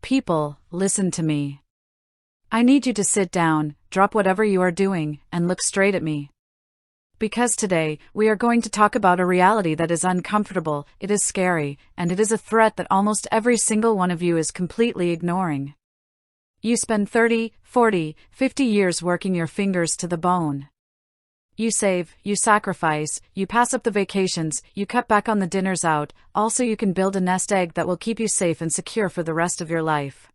People, listen to me. I need you to sit down, drop whatever you are doing, and look straight at me. Because today, we are going to talk about a reality that is uncomfortable, it is scary, and it is a threat that almost every single one of you is completely ignoring. You spend 30, 40, 50 years working your fingers to the bone. You save, you sacrifice, you pass up the vacations, you cut back on the dinners out, also you can build a nest egg that will keep you safe and secure for the rest of your life.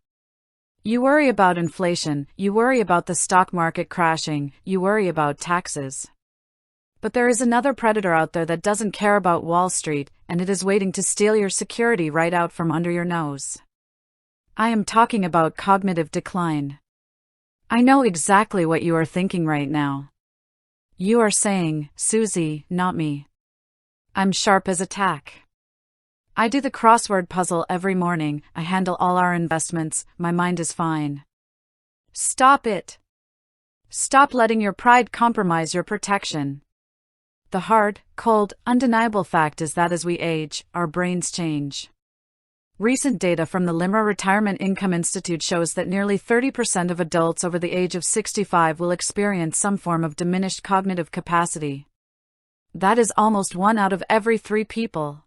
You worry about inflation, you worry about the stock market crashing, you worry about taxes. But there is another predator out there that doesn't care about Wall Street, and it is waiting to steal your security right out from under your nose. I am talking about cognitive decline. I know exactly what you are thinking right now. You are saying, Susie, not me. I'm sharp as a tack. I do the crossword puzzle every morning, I handle all our investments, my mind is fine. Stop it. Stop letting your pride compromise your protection. The hard, cold, undeniable fact is that as we age, our brains change. Recent data from the LIMRA Retirement Income Institute shows that nearly 30% of adults over the age of 65 will experience some form of diminished cognitive capacity. That is almost 1 out of every 3 people.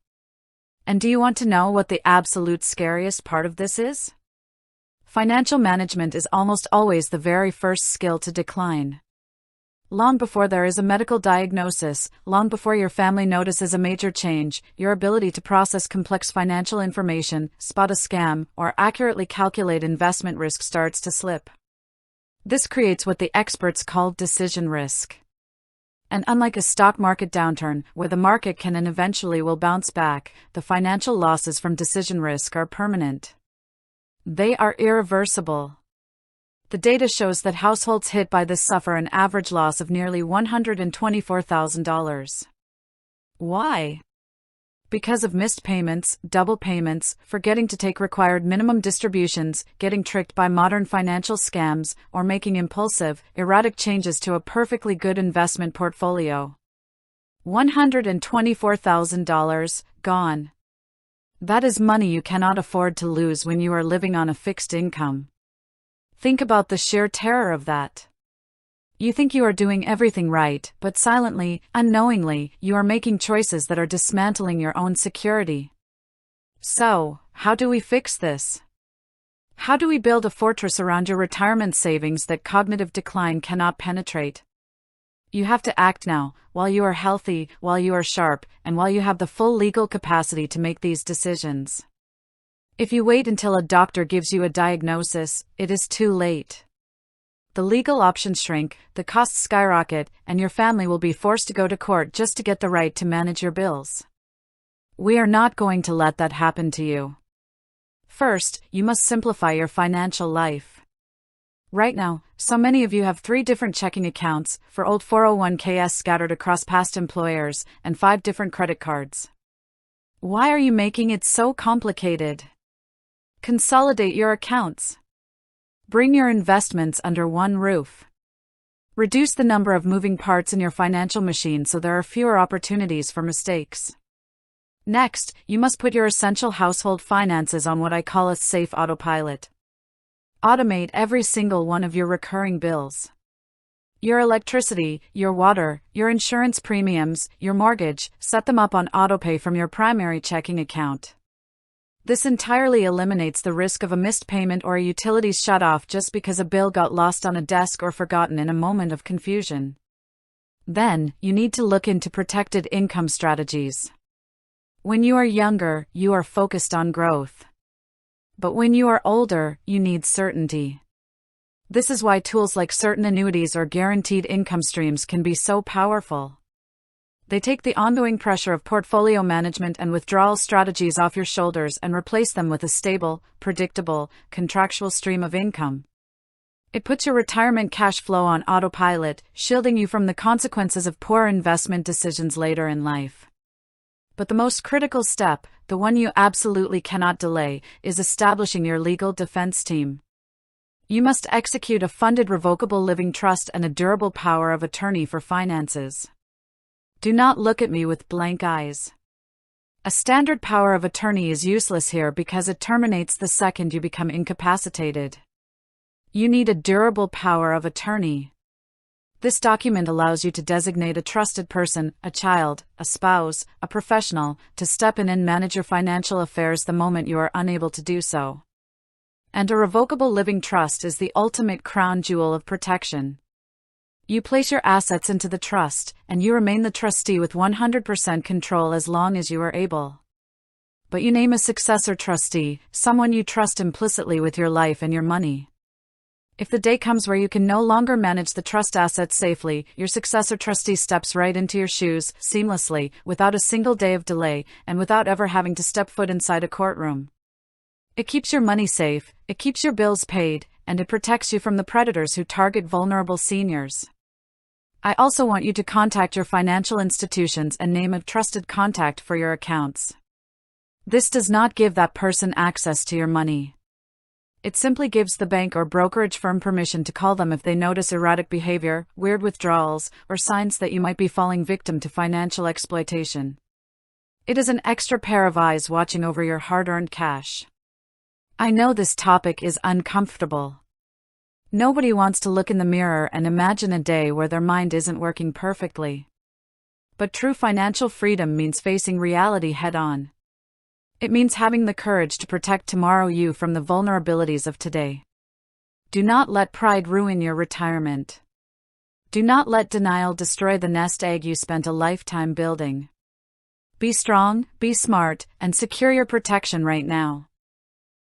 And do you want to know what the absolute scariest part of this is? Financial management is almost always the very first skill to decline. Long before there is a medical diagnosis, long before your family notices a major change, your ability to process complex financial information, spot a scam, or accurately calculate investment risk starts to slip. This creates what the experts call decision risk. And unlike a stock market downturn, where the market can and eventually will bounce back, the financial losses from decision risk are permanent. They are irreversible. The data shows that households hit by this suffer an average loss of nearly $124,000. Why? Because of missed payments, double payments, forgetting to take required minimum distributions, getting tricked by modern financial scams, or making impulsive, erratic changes to a perfectly good investment portfolio. $124,000, gone. That is money you cannot afford to lose when you are living on a fixed income. Think about the sheer terror of that. You think you are doing everything right, but silently, unknowingly, you are making choices that are dismantling your own security. So, how do we fix this? How do we build a fortress around your retirement savings that cognitive decline cannot penetrate? You have to act now, while you are healthy, while you are sharp, and while you have the full legal capacity to make these decisions. If you wait until a doctor gives you a diagnosis, it is too late. The legal options shrink, the costs skyrocket, and your family will be forced to go to court just to get the right to manage your bills. We are not going to let that happen to you. First, you must simplify your financial life. Right now, so many of you have 3 different checking accounts, for old 401ks scattered across past employers, and 5 different credit cards. Why are you making it so complicated? Consolidate your accounts. Bring your investments under one roof. Reduce the number of moving parts in your financial machine so there are fewer opportunities for mistakes. Next, you must put your essential household finances on what I call a safe autopilot. Automate every single one of your recurring bills. Your electricity, your water, your insurance premiums, your mortgage, set them up on autopay from your primary checking account. This entirely eliminates the risk of a missed payment or a utilities shut-off just because a bill got lost on a desk or forgotten in a moment of confusion. Then, you need to look into protected income strategies. When you are younger, you are focused on growth. But when you are older, you need certainty. This is why tools like certain annuities or guaranteed income streams can be so powerful. They take the ongoing pressure of portfolio management and withdrawal strategies off your shoulders and replace them with a stable, predictable, contractual stream of income. It puts your retirement cash flow on autopilot, shielding you from the consequences of poor investment decisions later in life. But the most critical step, the one you absolutely cannot delay, is establishing your legal defense team. You must execute a funded revocable living trust and a durable power of attorney for finances. Do not look at me with blank eyes. A standard power of attorney is useless here because it terminates the second you become incapacitated. You need a durable power of attorney. This document allows you to designate a trusted person, a child, a spouse, a professional, to step in and manage your financial affairs the moment you are unable to do so. And a revocable living trust is the ultimate crown jewel of protection. You place your assets into the trust, and you remain the trustee with 100% control as long as you are able. But you name a successor trustee, someone you trust implicitly with your life and your money. If the day comes where you can no longer manage the trust assets safely, your successor trustee steps right into your shoes, seamlessly, without a single day of delay, and without ever having to step foot inside a courtroom. It keeps your money safe, it keeps your bills paid, and it protects you from the predators who target vulnerable seniors. I also want you to contact your financial institutions and name a trusted contact for your accounts. This does not give that person access to your money. It simply gives the bank or brokerage firm permission to call them if they notice erratic behavior, weird withdrawals, or signs that you might be falling victim to financial exploitation. It is an extra pair of eyes watching over your hard-earned cash. I know this topic is uncomfortable. Nobody wants to look in the mirror and imagine a day where their mind isn't working perfectly. But true financial freedom means facing reality head-on. It means having the courage to protect tomorrow you from the vulnerabilities of today. Do not let pride ruin your retirement. Do not let denial destroy the nest egg you spent a lifetime building. Be strong, be smart, and secure your protection right now.